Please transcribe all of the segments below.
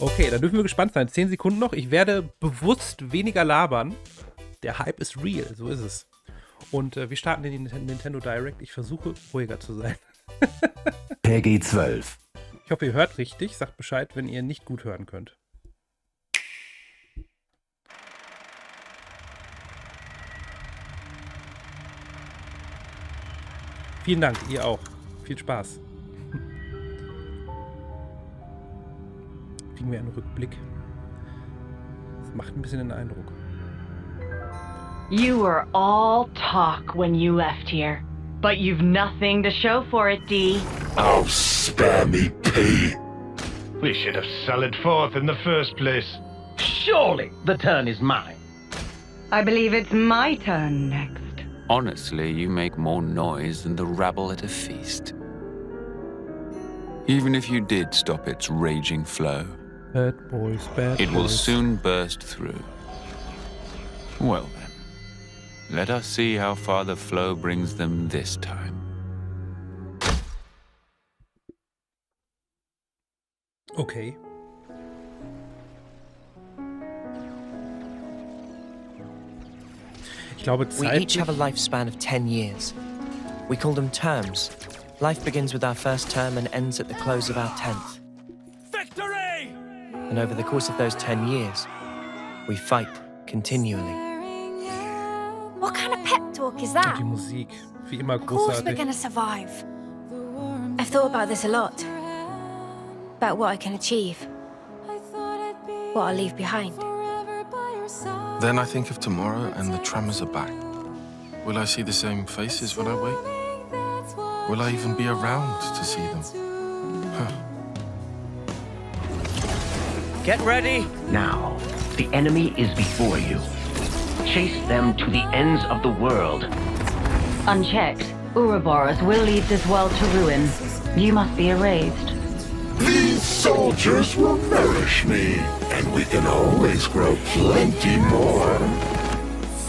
Okay, dann dürfen wir gespannt sein. 10 Sekunden noch. Ich werde bewusst weniger labern. Der Hype ist real, so ist es. Und wir starten in die Nintendo Direct. Ich versuche, ruhiger zu sein. PG 12. Ich hoffe, ihr hört richtig. Sagt Bescheid, wenn ihr nicht gut hören könnt. Vielen Dank, ihr auch. Viel Spaß. Kriegen wir einen Rückblick. Das macht ein bisschen den Eindruck. You were all talk when you left here, but you've nothing to show for it, Dee. Oh, spare me, P. We should have sallied forth in the first place. Surely the turn is mine. I believe it's my turn next. Honestly, you make more noise than the rabble at a feast. Even if you did stop its raging flow, Bad boys, bad boys. it will soon burst through. Well then, let us see how far the flow brings them this time. Okay. Ich glaube, We each zeitlich... have a lifespan of 10 years. We call them terms. Life begins with our first term and ends at the close of our 10th. Victory! And over the course of those 10 years, we fight continually. What kind of pep talk is Und that? die Musik. Wie immer Of course we're großartig. gonna survive. I've thought about this a lot. About what I can achieve. What I'll leave behind. Then I think of tomorrow and the tremors are back. Will I see the same faces when I wake? Will I even be around to see them? Get ready! Now, the enemy is before you. Chase them to the ends of the world. Unchecked, Ouroboros will leave this world to ruin. You must be erased. These soldiers will nourish me, and we can always grow plenty more.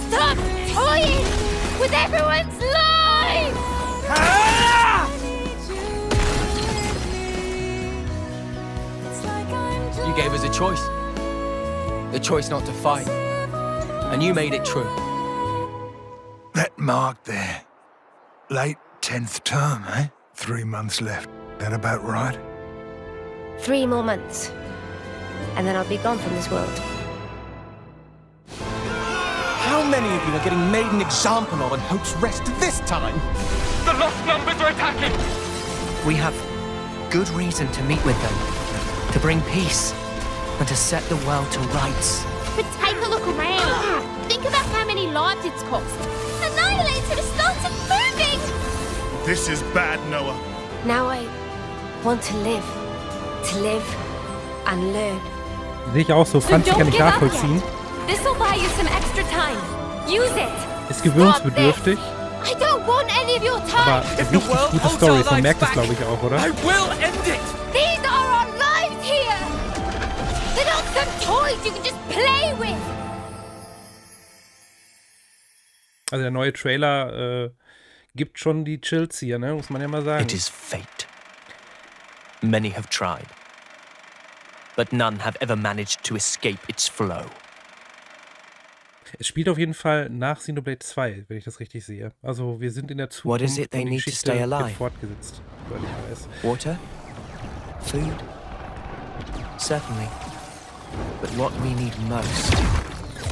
Stop toying with everyone's lives! You gave us a choice. The choice not to fight. And you made it true. That mark there. Late 10th term, eh? 3 months left. That about right? 3 more months. And then I'll be gone from this world. How many of you are getting made an example of on Hope's Rest this time? The lost numbers are attacking! We have good reason to meet with them. To bring peace. And to set the world to rights. But take a look around. Think about how many lives it's cost. Annihilator has started moving! This is bad, Noah. Now I want to live. To live and learn. Sehe ich auch so. Franz, ich kann nicht nachvollziehen. This'll buy you some extra time. Use it. Ist gewöhnungsbedürftig, I don't want any of your aber time. richtig gute Story. Man merkt das, glaube ich, auch, oder? I will end it! These are our lives here. They're not some toys you can just play with. Also der neue Trailer gibt schon die Chills hier, ne? Muss man ja mal sagen. It is fate. Many have tried. But none have ever managed to escape its flow. Es spielt auf jeden Fall nach Xenoblade 2, wenn ich das richtig sehe. Also wir sind in der Zukunft What is it they und die need to Geschichte stay wird alive? fortgesetzt, soweit ich weiß. Water? Food? Certainly. But what we need most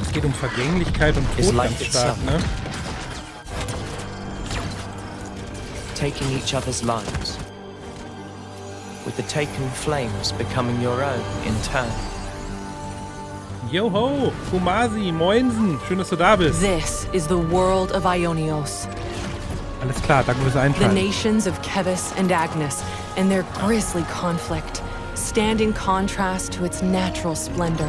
Es geht um Vergänglichkeit und is Tod life ganz stark, itself. ne? Taking each other's lives. With the taken flames becoming your own in turn. Joho, Kumasi, Moinsen, schön, dass du da bist. This is the world of Ionios, Alles klar, danke fürs the Einschalten. nations of Kevis and Agnes, and their grisly conflict stand in contrast to its natural splendor.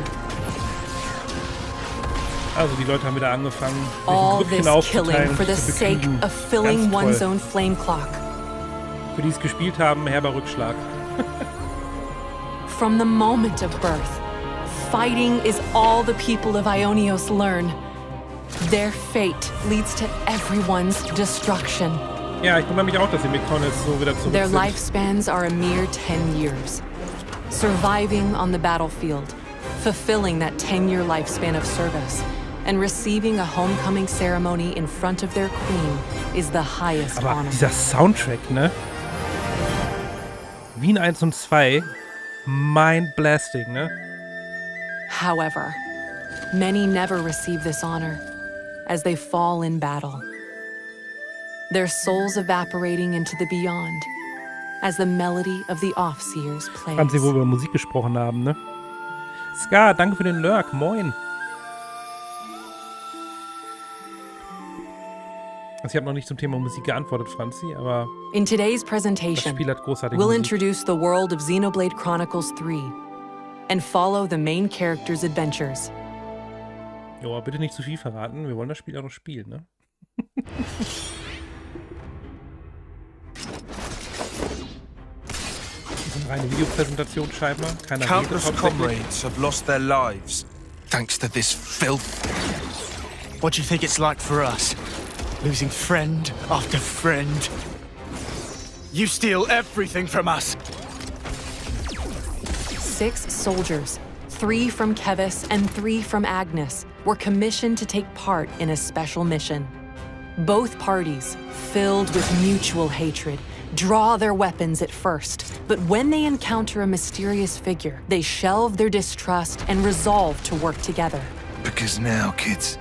Also die Leute haben wieder angefangen, All sich in this Grüppchen killing aufzuteilen for und the zu sake bekriegen. of filling Ganz one's toll. own flame clock. Für die es gespielt haben, herber Rückschlag. From the moment of birth, fighting is all the people of Ionios learn. Their fate leads to everyone's destruction. Ja, ich wundere mich auch, dass die McConnells so wieder zurück Their sind. lifespans are a mere 10 years. surviving on the battlefield, fulfilling that 10-year lifespan of service, and receiving a homecoming ceremony in front of their queen is the highest Aber honor. dieser Soundtrack, ne? Wien 1 und 2, mind-blasting, ne? However, many never receive this honor as they fall in battle, their souls evaporating into the beyond as the melody of the Offseers plays. Franzi, wo wir über Musik gesprochen haben, ne? Ska, danke für den Lurk, moin. Also ich habe noch nicht zum Thema Musik geantwortet, Franzi, aber In today's das presentation, Spiel hat großartige we'll Musik. introduce the world of Xenoblade Chronicles 3 and follow the main character's adventures. Joa, bitte nicht zu viel verraten, wir wollen das Spiel auch noch spielen, ne? Das ist eine reine Videopräsentation scheinbar, keiner redet Countless hauptsächlich. comrades have lost their lives thanks to this filth. What do you think it's like for us? Losing friend after friend. You steal everything from us. 6 soldiers, 3 from Kevis and 3 from Agnes, were commissioned to take part in a special mission. Both parties, filled with mutual hatred, draw their weapons at first, but when they encounter a mysterious figure, they shelve their distrust and resolve to work together. Because now, kids,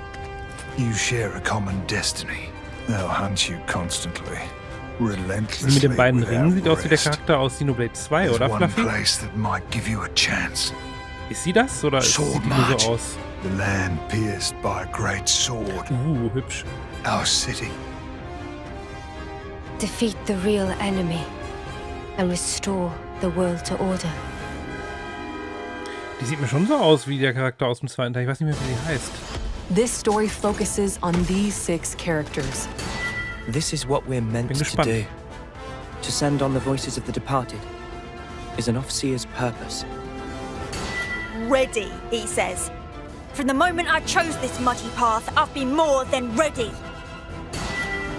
you share a common destiny. They'll hunt you constantly, Sie relentlessly, mit den beiden Ringen sieht without aus wie der rest. Charakter aus Xenoblade 2, There's oder, one Fluffy? place that might give you a chance. Ist sie das, oder sieht Sword die nur March. so aus? The land pierced by a great sword. Hübsch. Our city. Defeat the real enemy and restore the world to order. Die sieht mir schon so aus wie der Charakter aus dem zweiten Teil. Ich weiß nicht mehr, wie sie heißt. This story focuses on these 6 characters. This is what we're meant Bin to gespannt. do. To send on the voices of the departed is an Offseer's purpose. Ready, he says. From the moment I chose this muddy path, I've been more than ready.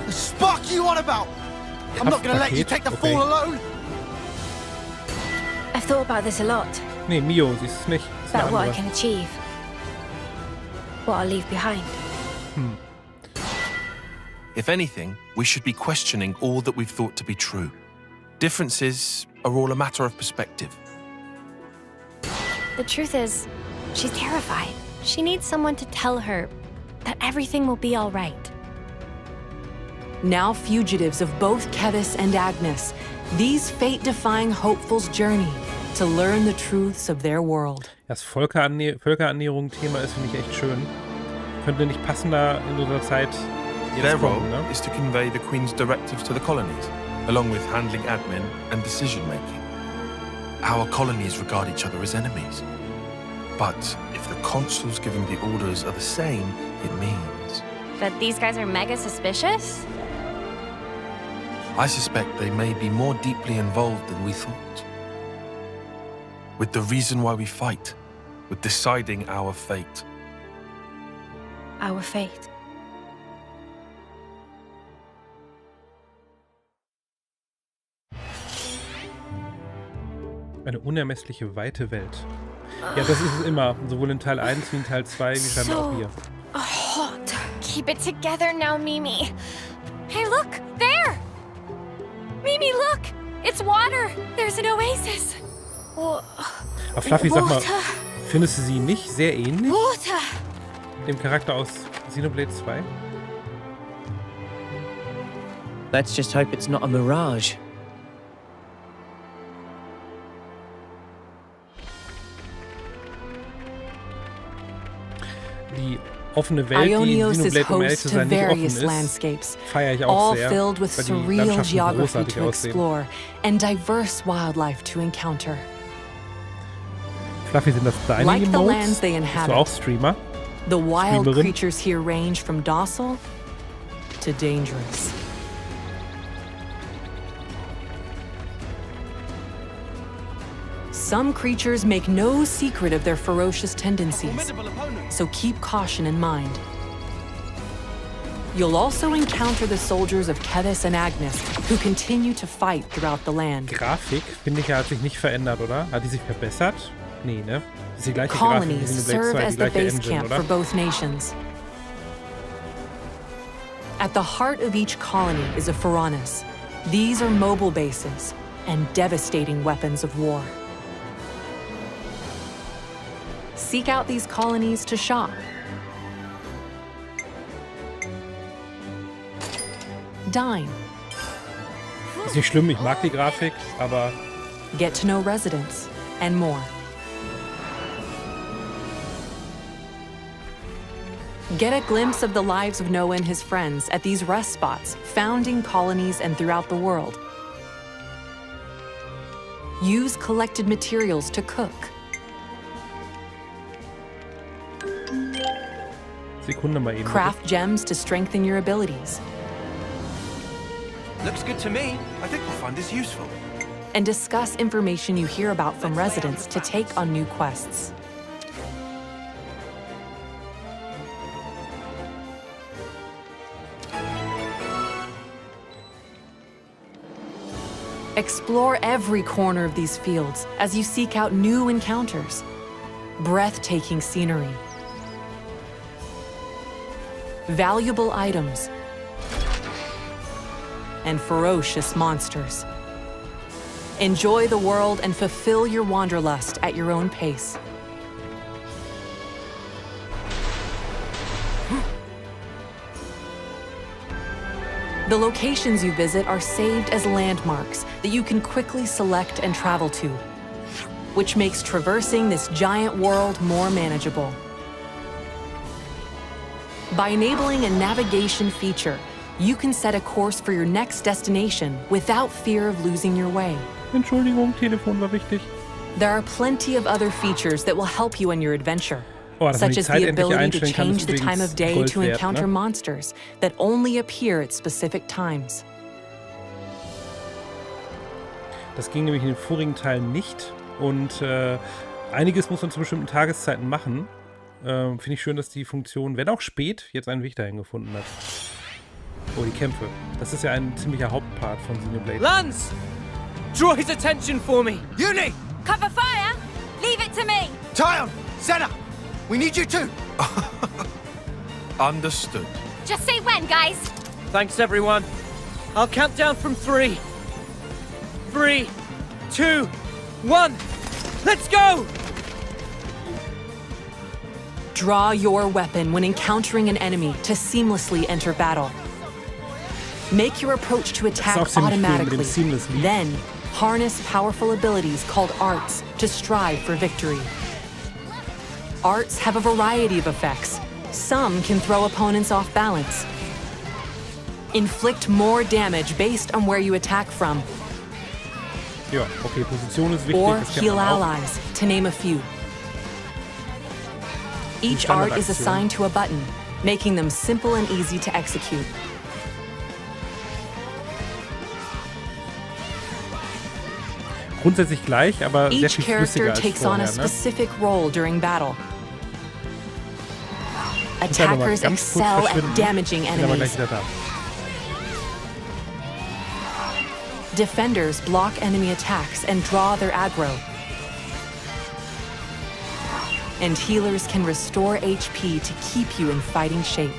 The spark you on about? I'm not gonna let you take the fall alone. I've thought about this a lot. Nee, Mio, sie ist es nicht. Das ist eine About what I andere. can achieve. What I'll leave behind. If anything, we should be questioning all that we've thought to be true. Differences are all a matter of perspective. The truth is, she's terrified. She needs someone to tell her that everything will be all right. Now fugitives of both Kevis and Agnes, these fate-defying hopefuls journey to learn the truths of their world. Das Völkerernährung-Thema ist, finde ich, echt schön. Könnte nicht passender in unserer Zeit Their jetzt role kommen, ne? is to convey the Queen's directives to the colonies, along with handling admin and decision-making. Our colonies regard each other as enemies. But if the consuls giving the orders are the same, it means... But these guys are mega suspicious? I suspect they may be more deeply involved than we thought. With the reason why we fight, with deciding our fate. Our fate. Eine unermessliche weite Welt. Ja, das ist es immer. Sowohl in Teil 1 wie in Teil 2, wie scheinbar auch hier. Hot. Keep it together now, Mimi. Hey, look! There! Mimi, look! It's water! There's an oasis! Aber Fluffy, sag mal, findest du sie nicht sehr ähnlich? Water! Dem Charakter aus Xenoblade 2? Let's just hope it's not a mirage. Die offene Welt, die in Ionios is Xenoblade, um ehrlich host zu to sein, nicht offen various ist, landscapes, feiere ich auch all sehr, filled with weil die surreal Landschaften geography großartig to aussehen. explore and diverse wildlife to encounter. Fluffy, sind das deine Like the Emotes? lands they Bist inhabit, du auch Streamer? The wild Streamerin? creatures here range from docile to dangerous. Some creatures make no secret of their ferocious tendencies, so keep caution in mind. You'll also encounter the soldiers of Kevis and Agnes, who continue to fight throughout the land. Grafik, finde ich, hat sich nicht verändert, oder? Hat die sich verbessert? Nee, ne? Das ist die gleiche Colonies Grafik wie serve Xenoblade 2, as die the gleiche base Engine, camp oder? for both nations. At the heart of each colony is a Pharaonis. These are mobile bases and devastating weapons of war. Seek out these colonies to shop. Dine. Ist nicht schlimm, ich mag die Grafik, aber... Get to know residents and more. Get a glimpse of the lives of Noah and his friends at these rest spots, founding colonies and throughout the world. Use collected materials to cook. Sekunde mal eben. Craft gems to strengthen your abilities. Looks good to me. I think we'll find this useful. And discuss information you hear about from residents to take on new quests. Explore every corner of these fields as you seek out new encounters. Breathtaking scenery. Valuable items. And ferocious monsters. Enjoy the world and fulfill your wanderlust at your own pace. The locations you visit are saved as landmarks that you can quickly select and travel to, which makes traversing this giant world more manageable. By enabling a navigation feature, you can set a course for your next destination without fear of losing your way. Entschuldigung, Telefon war wichtig. There are plenty of other features that will help you on your adventure, Oh, such as the ability to change the übrigens time of day Gold to wert, encounter ne? monsters that only appear at specific times. Das ging nämlich in den vorigen Teilen nicht. Und einiges muss man zu bestimmten Tageszeiten machen. Finde ich schön, dass die Funktion, wenn auch spät, jetzt einen Weg dahin gefunden hat. Oh, die Kämpfe. Das ist ja ein ziemlicher Hauptpart von Xenoblade. Lance! Draw his attention for me! Uni! Cover fire! Leave it to me! Tyon! Senna! We need you too! Understood. Just say when, guys. Thanks, everyone. I'll count down from 3. 3, 2, 1. Let's go! Draw your weapon when encountering an enemy to seamlessly enter battle. Make your approach to attack automatically. Then, harness powerful abilities called arts to strive for victory. Arts have a variety of effects. Some can throw opponents off balance. Inflict more damage based on where you attack from. Ja, okay, Position ist wichtig. Or das kennt heal man auch. allies, to name a few. Each art is assigned to a button, making them simple and easy to execute. Grundsätzlich gleich, aber sehr Each viel flüssiger character als takes on a vorher, ne? specific role during battle. Ich muss ja noch mal Attackers ganz kurz excel verschwinden. at damaging Bin aber gleich enemies. wieder da. Defenders block enemy attacks and draw their aggro. And healers can restore HP to keep you in fighting shape.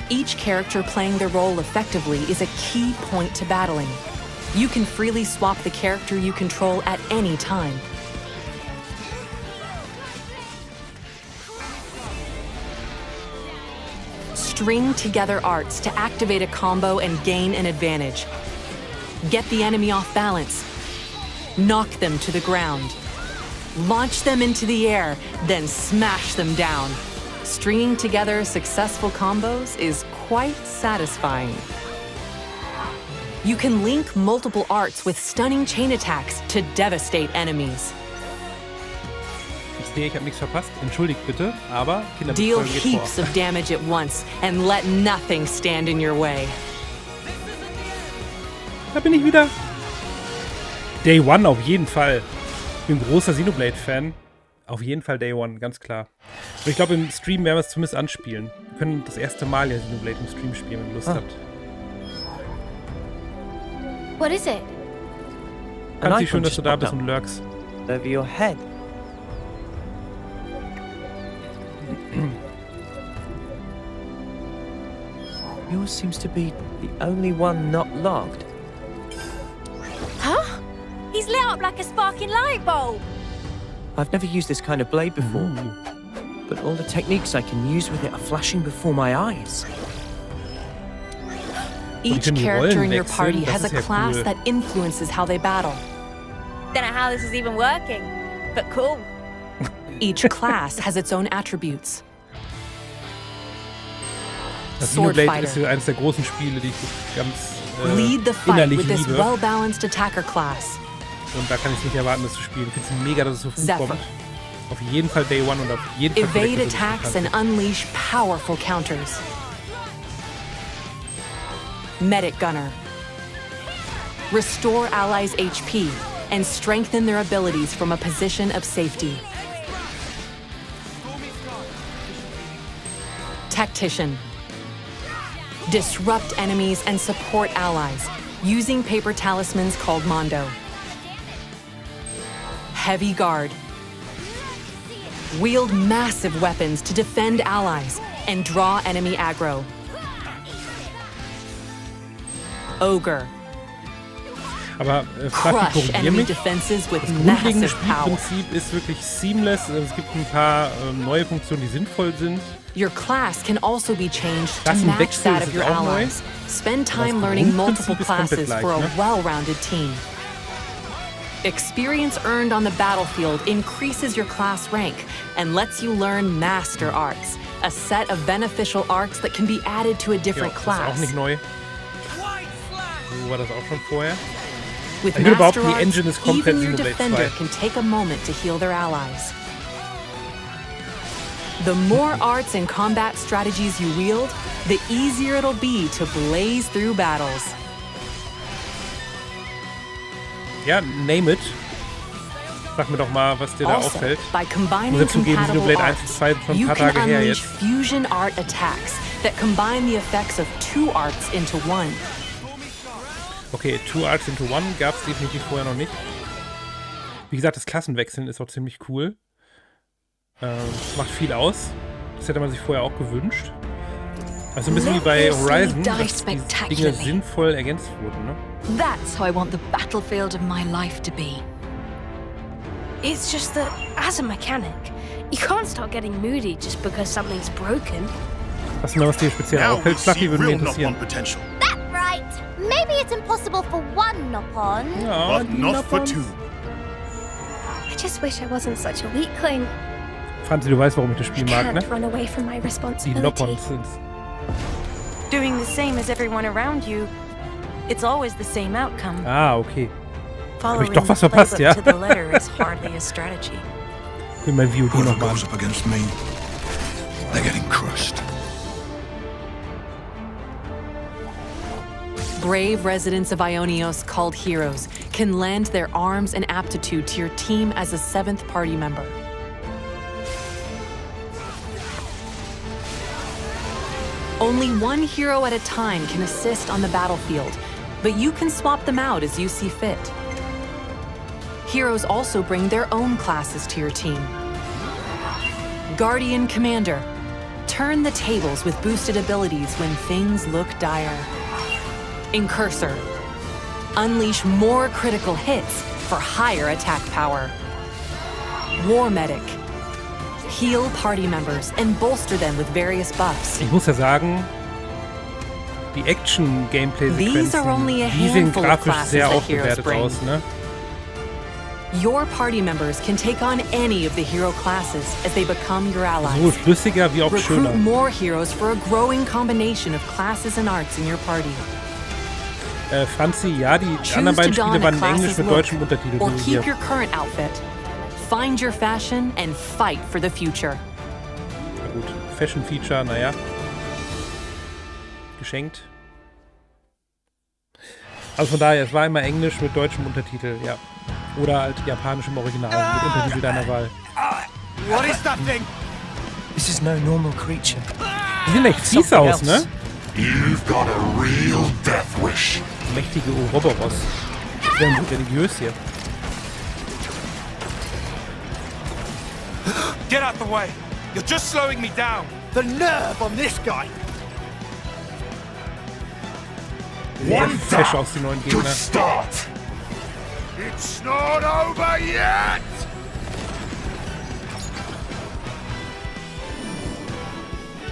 Each character playing their role effectively is a key point to battling. You can freely swap the character you control at any time. String together arts to activate a combo and gain an advantage. Get the enemy off balance. Knock them to the ground. Launch them into the air, then smash them down. Stringing together successful combos is quite satisfying. You can link multiple arts with stunning chain attacks to devastate enemies. Ich sehe, ich habe nichts verpasst. Entschuldigt bitte, aber Deal Kinderbetreuung geht heaps vor. of damage at once and let nothing stand in your way. Da bin ich wieder. Day One auf jeden Fall. Ich bin ein großer Xenoblade-Fan. Auf jeden Fall Day One, ganz klar. Und ich glaube, im Stream werden wir es zumindest anspielen. Wir können das erste Mal ja Xenoblade im Stream spielen, wenn ihr Lust habt. What is it? Ganz schön, dass du da bist und lurkst. Over your head. Yours seems to be the only one not logged. Huh? He's lit up like a sparking light bulb. I've never used this kind of blade before, but all the techniques I can use with it are flashing before my eyes. Each character in your party has a class that influences how they battle. Don't know how this is even working, but cool. Each class has its own attributes. Das Xenoblade ist eines der großen Spiele, die ich ganz Lead the fight innerlich with this liebe. well-balanced attacker class. Und da kann ich nicht erwarten, das zu spielen. Ich finde es mega, dass es so früh kommt. Auf jeden Fall Day One und auf jeden Fall Evade attacks and unleash powerful counters. Medic Gunner. Restore allies' HP and strengthen their abilities from a position of safety. Tactician. Disrupt enemies and support allies using paper talismans called Mondo. Heavy Guard. Wield massive weapons to defend allies and draw enemy aggro. Ogre. Aber Crush enemy defenses with massive power. Das Spielprinzip ist wirklich seamless. Es gibt ein paar neue Funktionen, die sinnvoll sind. Your class can also be changed to match that of your allies. Spend time learning multiple classes for a well-rounded team. Experience earned on the battlefield increases your class rank and lets you learn Master Arts, a set of beneficial arts that can be added to a different class. Das ist auch nicht neu. So war das auch schon vorher. With Master Arts, even your defender can take a moment to heal their allies. The more arts and combat strategies you wield, the easier it'll be to blaze through battles. Ja, name it. Sag mir doch mal, was dir da auffällt. By combining compatible arts, you can unleash fusion art attacks that combine the effects of two arts into one. Okay, Two Arts into One gab es definitiv vorher noch nicht. Wie gesagt, das Klassenwechseln ist auch ziemlich cool. Macht viel aus. Das hätte man sich vorher auch gewünscht. Also ein bisschen wie bei Horizon, dass die Dinge sinnvoll ergänzt wurden, ne? That's how I want the battlefield of my life to be. It's just that, as a mechanic, you can't start getting moody just because something's broken. Was dir speziell auffällt, Fluffy, würde mich interessieren. That's right. Maybe it's impossible for one Nopon. Ja, but not for two. I just wish I wasn't such a weakling. Franzi, du weißt, warum ich das Spiel mag, ne? Run away from my Die responsibility. Nopons sind. Doing the same as everyone around you, it's always the same outcome. Ah, okay. Habe ich doch was verpasst, ja? To the letter is hardly a strategy. Ich will mein VOD nochmal an. Up against me, they're getting crushed. Brave residents of Ionios called heroes can lend their arms and aptitude to your team as a 7th party member. Only one hero at a time can assist on the battlefield, but you can swap them out as you see fit. Heroes also bring their own classes to your team. Guardian Commander. Turn the tables with boosted abilities when things look dire. Incursor. Unleash more critical hits for higher attack power. War Medic. Heal party members and bolster them with various buffs. Ich muss ja sagen, die Action-Gameplay-Sequenzen, die sehen grafisch sehr aufgewertet aus, ne? Your party members can take on any of the hero classes as they become your allies. So flüssiger wie auch schöner. Recruit more heroes for a growing combination of classes and arts in your party. Franzi, ja, die anderen beiden Spiele waren in Englisch mit deutschem Untertitel. Or keep your current outfit. Find your fashion and fight for the future. Na gut, Fashion Feature, naja. Geschenkt. Also von daher, es war immer Englisch mit deutschem Untertitel, ja. Oder halt japanisch im Original, mit Untertitel deiner Wahl. What is that thing? This is no normal creature. Die sehen echt fies aus, ne? You've got a real death wish. Mächtige Ouroboros. Die werden gut religiös hier. Get out the way! You're just slowing me down! The nerve on this guy! Sehr fesch aus, die neuen Gegner. Start. It's not over yet!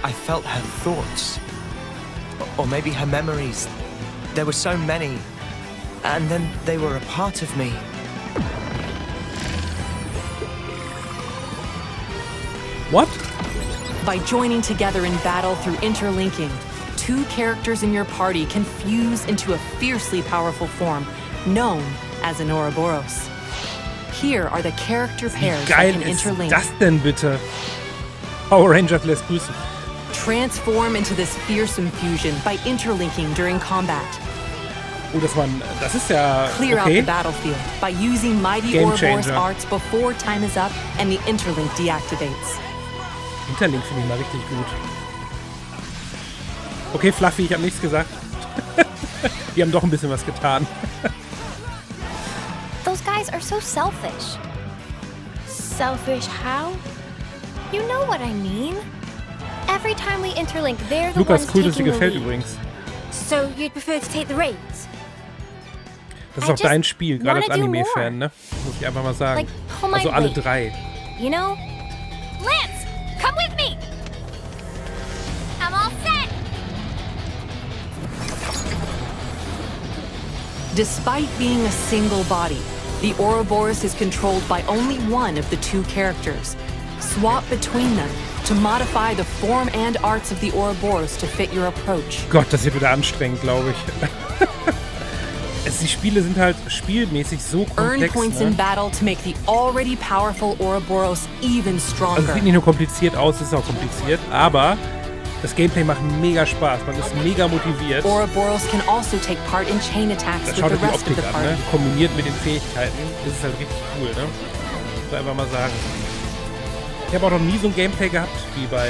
I felt her thoughts. Or maybe her memories. There were so many. And then they were a part of me. What? By joining together in battle through interlinking, 2 characters in your party can fuse into a fiercely powerful form, known as an Ouroboros. Here are the character pairs that can interlink. Wie geil ist das denn bitte? Power Rangers lässt grüßen. Transform into this fearsome fusion by interlinking during combat. Oh, das ist ja Clear out okay. the battlefield by using mighty Game Ouroboros changer. arts before time is up and the interlink deactivates. Interlink finde ich mal richtig gut. Okay, Fluffy, ich habe nichts gesagt. Die haben doch ein bisschen was getan. Those guys are so selfish. Selfish how? You know what I mean. Every time we interlink, they're the Lukas, ones cool, dass dir taking the gefällt lead. übrigens. So you'd prefer to take the reins? Das ist auch dein Spiel, gerade als wanna do Anime-Fan, ne? Muss ich einfach mal sagen. Like, pull my Also alle weight. 3. You know? Lance, come with me! I'm all set! Despite being a single body, the Ouroboros is controlled by only one of the 2 characters. Swap between them to modify the form and arts of the Ouroboros to fit your approach. Gott, das wird wieder anstrengend, glaube ich. Die Spiele sind halt spielmäßig so Earn komplex, points ne? in battle to make the already powerful Ouroboros even Also es stronger. sieht nicht nur kompliziert aus, es ist auch kompliziert, aber das Gameplay macht mega Spaß, man ist mega motiviert. Ouroboros can also take part in chain attacks Das with schaut the euch die rest of Optik the an, party. ne? Kombiniert mit den Fähigkeiten ist es halt richtig cool, ne? Muss man einfach mal sagen. Ich habe auch noch nie so ein Gameplay gehabt wie bei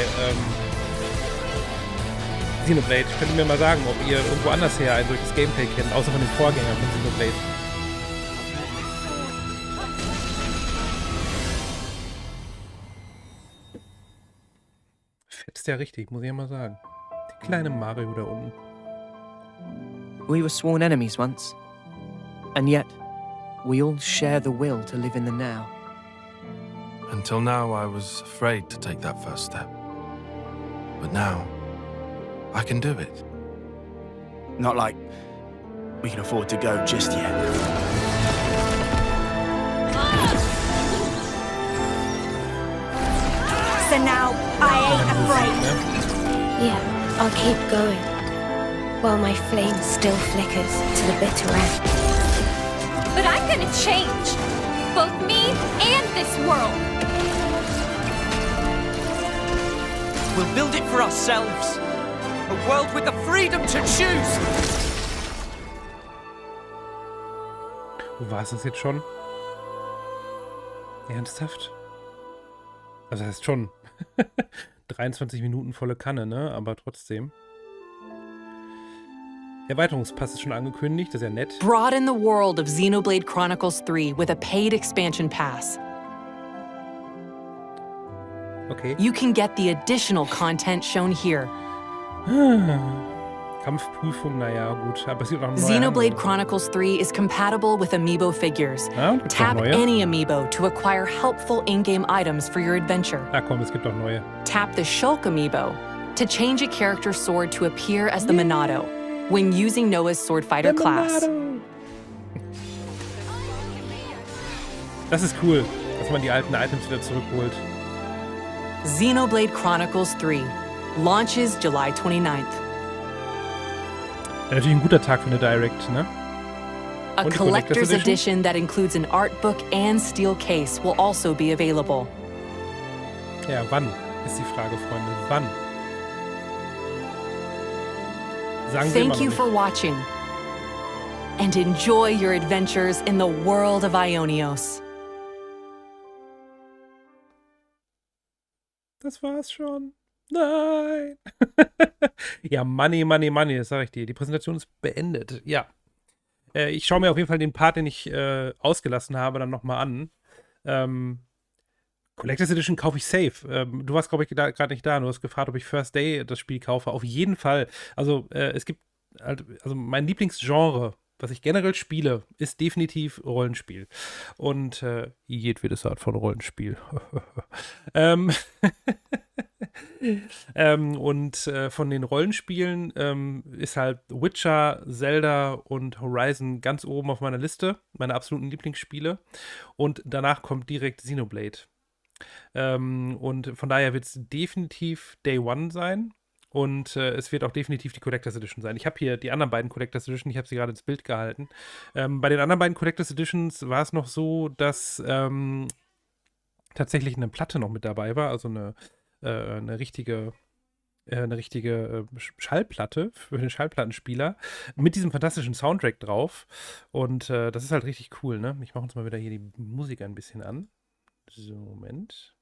Xenoblade. Könnt ihr mir mal sagen, ob ihr irgendwo anders her ein solches Gameplay kennt, außer von den Vorgängern von Xenoblade. Fetzt ja richtig, muss ich ja mal sagen. Die kleine Mario da unten. We were sworn enemies once. And yet, we all share the will to live in the now. Until now, I was afraid to take that first step. But now, I can do it. Not like we can afford to go just yet. So now I ain't afraid. Yeah, I'll keep going. While my flame still flickers to the bitter end. But I'm gonna change. Both me and this world. We'll build it for ourselves. A world with the freedom to choose. Wo war es das jetzt schon? Ernsthaft? Also das heißt schon 23 Minuten volle Kanne, ne? Aber trotzdem. Erweiterungspass ist schon angekündigt, das ist ja nett. Broaden the world of Xenoblade Chronicles 3 with a paid expansion pass. Okay. You can get the additional content shown here. Kampfprüfung, naja, gut. Aber es gibt noch neue Xenoblade Handlungen. Chronicles 3 is compatible with amiibo figures. Ja, gibt's Tap auch neue? any amiibo to acquire helpful in-game items for your adventure. Ah komm, es gibt auch neue. Tap the Shulk amiibo to change a character's sword to appear as the Monado when using Noah's sword fighter class. Das ist cool, dass man die alten Items wieder zurückholt. Xenoblade Chronicles 3 launches July 29th. Ja, natürlich ein guter Tag für eine Direct, ne? A Und die collector's edition that includes an art book and steel case will also be available. Ja, wann ist die Frage, Freunde? Wann? Sagen wir immer Thank noch you nicht. for watching and enjoy your adventures in the world of Ionios. Das war's schon. Nein. Ja, Money, Money, Money, das sage ich dir. Die Präsentation ist beendet. Ja. Ich schaue mir auf jeden Fall den Part, den ich ausgelassen habe, dann nochmal an. Collectors Edition kaufe ich safe. Du warst, glaube ich, gerade nicht da. Du hast gefragt, ob ich First Day das Spiel kaufe. Auf jeden Fall. Also, es gibt halt, also mein Lieblingsgenre, was ich generell spiele, ist definitiv Rollenspiel. Und jedwede Art von Rollenspiel. Von den Rollenspielen ist halt Witcher, Zelda und Horizon ganz oben auf meiner Liste, meine absoluten Lieblingsspiele. Und danach kommt direkt Xenoblade. Und von daher wird es definitiv Day One sein. Und es wird auch definitiv die Collectors Edition sein. Ich habe hier die anderen beiden Collectors Edition, ich habe sie gerade ins Bild gehalten. Bei den anderen beiden Collectors Editions war es noch so, dass tatsächlich eine Platte noch mit dabei war, also eine richtige Schallplatte für den Schallplattenspieler mit diesem fantastischen Soundtrack drauf. Und das ist halt richtig cool, ne? Ich mache uns mal wieder hier die Musik ein bisschen an. So, Moment.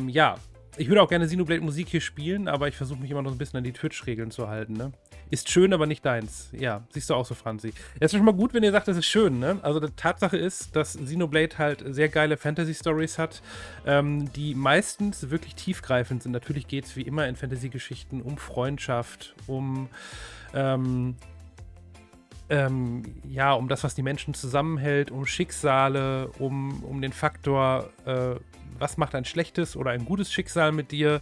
Ja, ich würde auch gerne Xenoblade Musik hier spielen, aber ich versuche mich immer noch ein bisschen an die Twitch-Regeln zu halten, ne? Ist schön, aber nicht deins. Ja, siehst du auch so, Franzi. Es ist schon mal gut, wenn ihr sagt, das ist schön, ne? Also die Tatsache ist, dass Xenoblade halt sehr geile Fantasy-Stories hat, die meistens wirklich tiefgreifend sind. Natürlich geht es wie immer in Fantasy-Geschichten um Freundschaft, um das, was die Menschen zusammenhält, um Schicksale, um den Faktor, was macht ein schlechtes oder ein gutes Schicksal mit dir.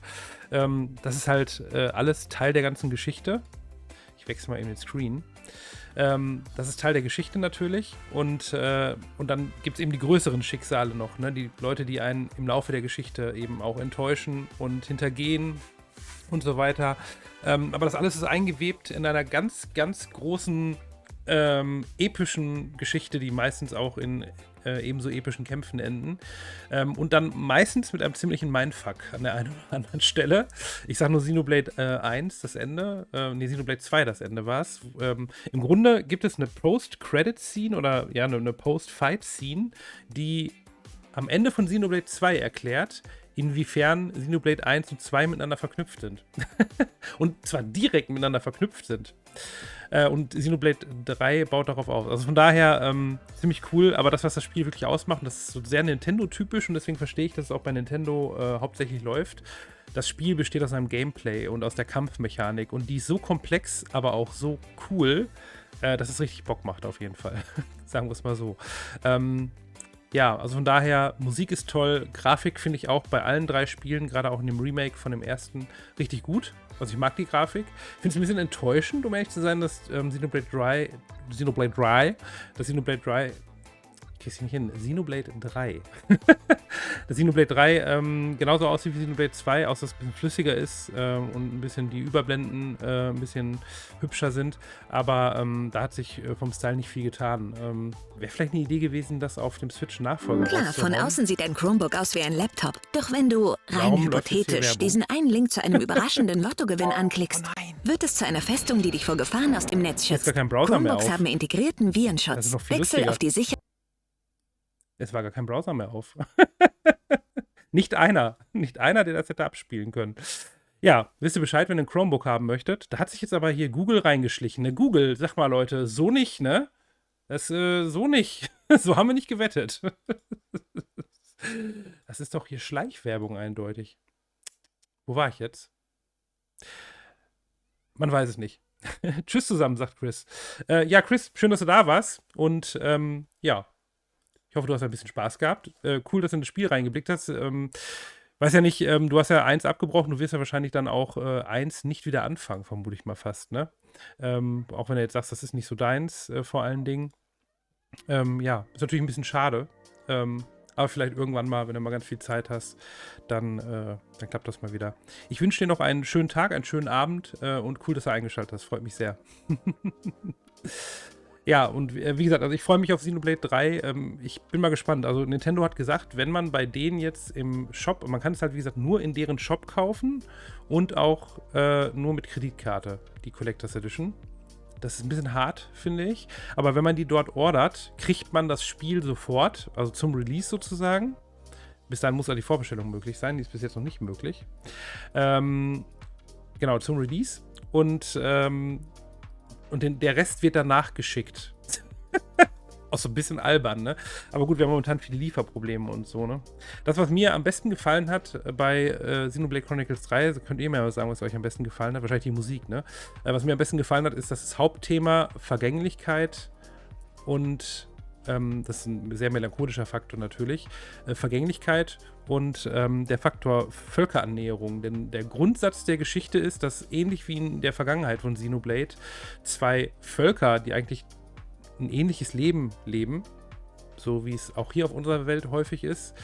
Das ist halt alles Teil der ganzen Geschichte. Ich wechsle mal eben den Screen. Das ist Teil der Geschichte natürlich. Und dann gibt es eben die größeren Schicksale noch, ne? Die Leute, die einen im Laufe der Geschichte eben auch enttäuschen und hintergehen und so weiter. Aber das alles ist eingewebt in einer ganz, ganz großen epischen Geschichte, die meistens auch in ebenso epischen Kämpfen enden. Und dann meistens mit einem ziemlichen Mindfuck an der einen oder anderen Stelle. Ich sage nur Xenoblade 1, das Ende. Xenoblade 2, das Ende war es. Im Grunde gibt es eine Post-Credit-Scene oder ja, eine Post-Fight-Scene, die am Ende von Xenoblade 2 erklärt, inwiefern Xenoblade 1 und 2 miteinander verknüpft sind. Und zwar direkt miteinander verknüpft sind. Und Xenoblade 3 baut darauf auf. Also von daher ziemlich cool, aber das, was das Spiel wirklich ausmacht, das ist so sehr Nintendo-typisch und deswegen verstehe ich, dass es auch bei Nintendo hauptsächlich läuft. Das Spiel besteht aus einem Gameplay und aus der Kampfmechanik und die ist so komplex, aber auch so cool, dass es richtig Bock macht auf jeden Fall. Sagen wir es mal so. Ja, also von daher, Musik ist toll, Grafik finde ich auch bei allen 3 Spielen, gerade auch in dem Remake von dem ersten, richtig gut. Also ich mag die Grafik. Ich finde es ein bisschen enttäuschend, um ehrlich zu sein, dass Xenoblade 3, das Xenoblade 3 das Xenoblade 3 genauso aussieht wie Xenoblade 2, außer dass es ein bisschen flüssiger ist und ein bisschen die Überblenden ein bisschen hübscher sind. Aber da hat sich vom Style nicht viel getan. Wäre vielleicht eine Idee gewesen, das auf dem Switch Nachfolger Klar, von außen sieht ein Chromebook aus wie ein Laptop. Doch wenn du rein hypothetisch diesen einen Link zu einem überraschenden Lottogewinn anklickst, wird es zu einer Festung, die dich vor Gefahren aus dem Netz schützt. Chromebooks haben integrierten Virenschutz. Wechsel auf die Sicherheit. Es war gar kein Browser mehr auf. Nicht einer, der das hätte abspielen können. Ja, wisst ihr Bescheid, wenn ihr ein Chromebook haben möchtet? Da hat sich jetzt aber hier Google reingeschlichen. Ne? Google, sag mal Leute, so nicht, ne? Das, so nicht. So haben wir nicht gewettet. Das ist doch hier Schleichwerbung eindeutig. Wo war ich jetzt? Man weiß es nicht. Tschüss zusammen, sagt Chris. Ja, Chris, schön, dass du da warst. Und ja, ich hoffe, du hast ein bisschen Spaß gehabt. Cool, dass du in das Spiel reingeblickt hast. Weiß ja nicht, du hast ja 1 abgebrochen, du wirst ja wahrscheinlich dann auch 1 nicht wieder anfangen, vermute ich mal fast, ne? Auch wenn du jetzt sagst, das ist nicht so deins, vor allen Dingen. Ja, ist natürlich ein bisschen schade. Aber vielleicht irgendwann mal, wenn du mal ganz viel Zeit hast, dann klappt das mal wieder. Ich wünsche dir noch einen schönen Tag, einen schönen Abend und cool, dass du eingeschaltet hast. Freut mich sehr. Ja, und wie gesagt, also ich freue mich auf Xenoblade 3. Ich bin mal gespannt. Also Nintendo hat gesagt, wenn man bei denen jetzt im Shop, man kann es halt wie gesagt nur in deren Shop kaufen und auch nur mit Kreditkarte, die Collectors Edition. Das ist ein bisschen hart, finde ich. Aber wenn man die dort ordert, kriegt man das Spiel sofort, also zum Release sozusagen. Bis dahin muss ja die Vorbestellung möglich sein. Die ist bis jetzt noch nicht möglich. Genau, zum Release. Und der Rest wird danach geschickt. Auch so ein bisschen albern, ne? Aber gut, wir haben momentan viele Lieferprobleme und so, ne? Das, was mir am besten gefallen hat bei Xenoblade Chronicles 3, könnt ihr mir mal sagen, was euch am besten gefallen hat. Wahrscheinlich die Musik, ne? Was mir am besten gefallen hat, ist das Hauptthema Vergänglichkeit und das ist ein sehr melancholischer Faktor natürlich. Vergänglichkeit und der Faktor Völkerannäherung. Denn der Grundsatz der Geschichte ist, dass ähnlich wie in der Vergangenheit von Xenoblade 2 Völker, die eigentlich ein ähnliches Leben leben, so wie es auch hier auf unserer Welt häufig ist,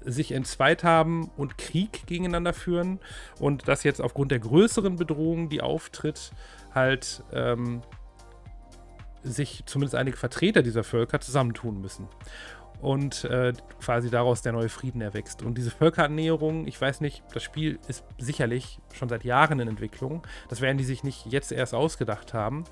sich entzweit haben und Krieg gegeneinander führen und das jetzt aufgrund der größeren Bedrohung, die auftritt, halt sich zumindest einige Vertreter dieser Völker zusammentun müssen. Und quasi daraus der neue Frieden erwächst. Und diese Völkerannäherung, ich weiß nicht, das Spiel ist sicherlich schon seit Jahren in Entwicklung. Das werden die sich nicht jetzt erst ausgedacht haben.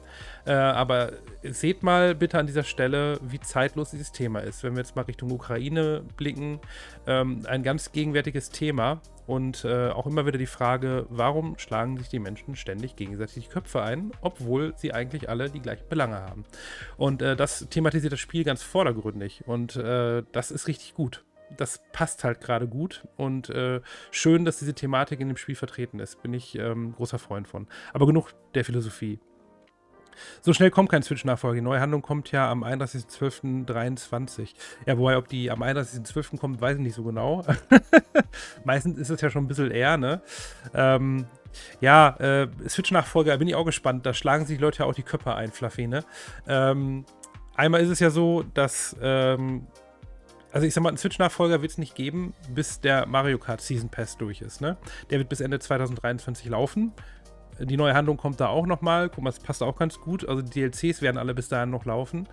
Aber seht mal bitte an dieser Stelle, wie zeitlos dieses Thema ist. Wenn wir jetzt mal Richtung Ukraine blicken, ein ganz gegenwärtiges Thema. Und auch immer wieder die Frage, warum schlagen sich die Menschen ständig gegenseitig die Köpfe ein, obwohl sie eigentlich alle die gleichen Belange haben. Und das thematisiert das Spiel ganz vordergründig. Und das ist richtig gut. Das passt halt gerade gut. Und schön, dass diese Thematik in dem Spiel vertreten ist. Bin ich großer Freund von. Aber genug der Philosophie. So schnell kommt kein Switch-Nachfolger. Die neue Handlung kommt ja am 31.12.23. Ja, wobei, ob die am 31.12. kommt, weiß ich nicht so genau. Meistens ist es ja schon ein bisschen eher, ne? Switch-Nachfolger, bin ich auch gespannt. Da schlagen sich Leute ja auch die Köpfe ein, Fluffy, ne? Einmal ist es ja so, dass also ich sag mal, einen Switch-Nachfolger wird es nicht geben, bis der Mario Kart Season Pass durch ist, ne? Der wird bis Ende 2023 laufen. Die neue Handlung kommt da auch nochmal. Guck mal, das passt auch ganz gut. Also die DLCs werden alle bis dahin noch laufen.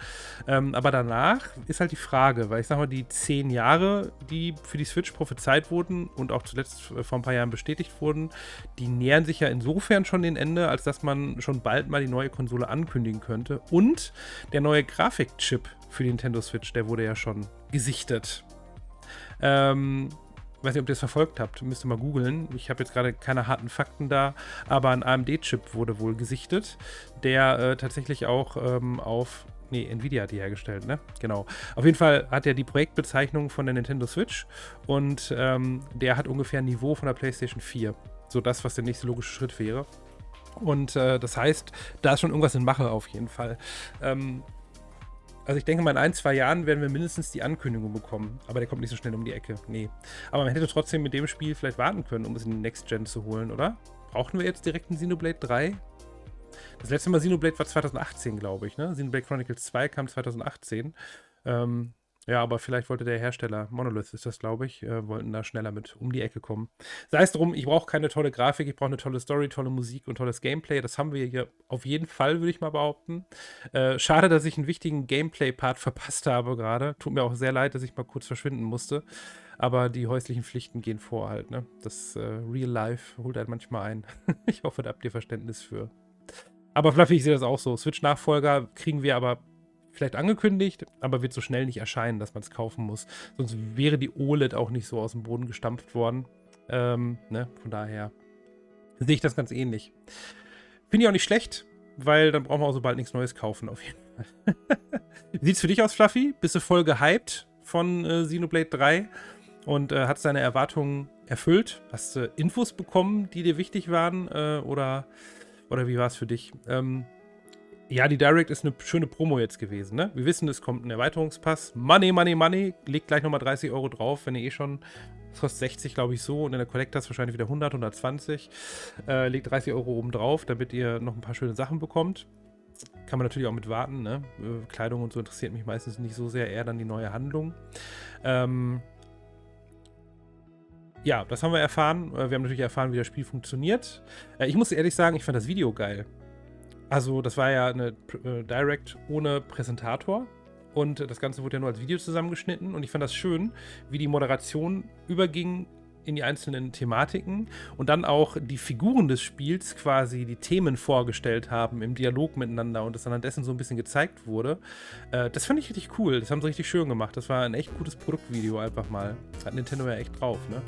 Aber danach ist halt die Frage, weil ich sag mal, die 10 Jahre, die für die Switch prophezeit wurden und auch zuletzt vor ein paar Jahren bestätigt wurden, die nähern sich ja insofern schon dem Ende, als dass man schon bald mal die neue Konsole ankündigen könnte. Und der neue Grafikchip für die Nintendo Switch, der wurde ja schon gesichtet. Ich weiß nicht, ob ihr das verfolgt habt. Müsst ihr mal googeln. Ich habe jetzt gerade keine harten Fakten da, aber ein AMD-Chip wurde wohl gesichtet, der tatsächlich auch auf Nvidia hat die hergestellt, ne? Genau. Auf jeden Fall hat er die Projektbezeichnung von der Nintendo Switch und der hat ungefähr ein Niveau von der PlayStation 4. So das, was der nächste logische Schritt wäre. Und das heißt, da ist schon irgendwas in Mache auf jeden Fall. Also ich denke mal, in 1-2 Jahren werden wir mindestens die Ankündigung bekommen. Aber der kommt nicht so schnell um die Ecke. Nee. Aber man hätte trotzdem mit dem Spiel vielleicht warten können, um es in den Next Gen zu holen, oder? Brauchten wir jetzt direkt ein Xenoblade 3? Das letzte Mal Xenoblade war 2018, glaube ich, ne? Xenoblade Chronicles 2 kam 2018. Ja, aber vielleicht wollte der Hersteller, Monolith ist das, glaube ich, wollten da schneller mit um die Ecke kommen. Sei es drum, ich brauche keine tolle Grafik, ich brauche eine tolle Story, tolle Musik und tolles Gameplay. Das haben wir hier auf jeden Fall, würde ich mal behaupten. Schade, dass ich einen wichtigen Gameplay-Part verpasst habe gerade. Tut mir auch sehr leid, dass ich mal kurz verschwinden musste. Aber die häuslichen Pflichten gehen vor halt, ne? Das Real Life holt halt manchmal ein. Ich hoffe, da habt ihr Verständnis für. Aber Fluffy, ich sehe das auch so. Switch-Nachfolger kriegen wir aber vielleicht angekündigt, aber wird so schnell nicht erscheinen, dass man es kaufen muss. Sonst wäre die OLED auch nicht so aus dem Boden gestampft worden. Ne? Von daher sehe ich das ganz ähnlich. Finde ich auch nicht schlecht, weil dann brauchen wir auch so bald nichts Neues kaufen, auf jeden Fall. Wie sieht's für dich aus, Fluffy? Bist du voll gehypt von Xenoblade 3 und hast deine Erwartungen erfüllt? Hast du Infos bekommen, die dir wichtig waren? Oder wie war es für dich? Ja, die Direct ist eine schöne Promo jetzt gewesen, ne? Wir wissen, es kommt ein Erweiterungspass. Money, money, money. Legt gleich nochmal 30 € drauf, wenn ihr schon. Das kostet 60, glaube ich, so. Und in der Collectors wahrscheinlich wieder 100, 120. Legt 30 € oben drauf, damit ihr noch ein paar schöne Sachen bekommt. Kann man natürlich auch mit warten, ne? Kleidung und so interessiert mich meistens nicht so sehr, eher dann die neue Handlung. Ja, das haben wir erfahren. Wir haben natürlich erfahren, wie das Spiel funktioniert. Ich muss ehrlich sagen, ich fand das Video geil. Also das war ja eine Direct ohne Präsentator und das Ganze wurde ja nur als Video zusammengeschnitten und ich fand das schön, wie die Moderation überging in die einzelnen Thematiken und dann auch die Figuren des Spiels quasi die Themen vorgestellt haben im Dialog miteinander und das anhand dessen so ein bisschen gezeigt wurde. Das fand ich richtig cool. Das haben sie richtig schön gemacht. Das war ein echt gutes Produktvideo einfach mal. Hat Nintendo ja echt drauf, ne?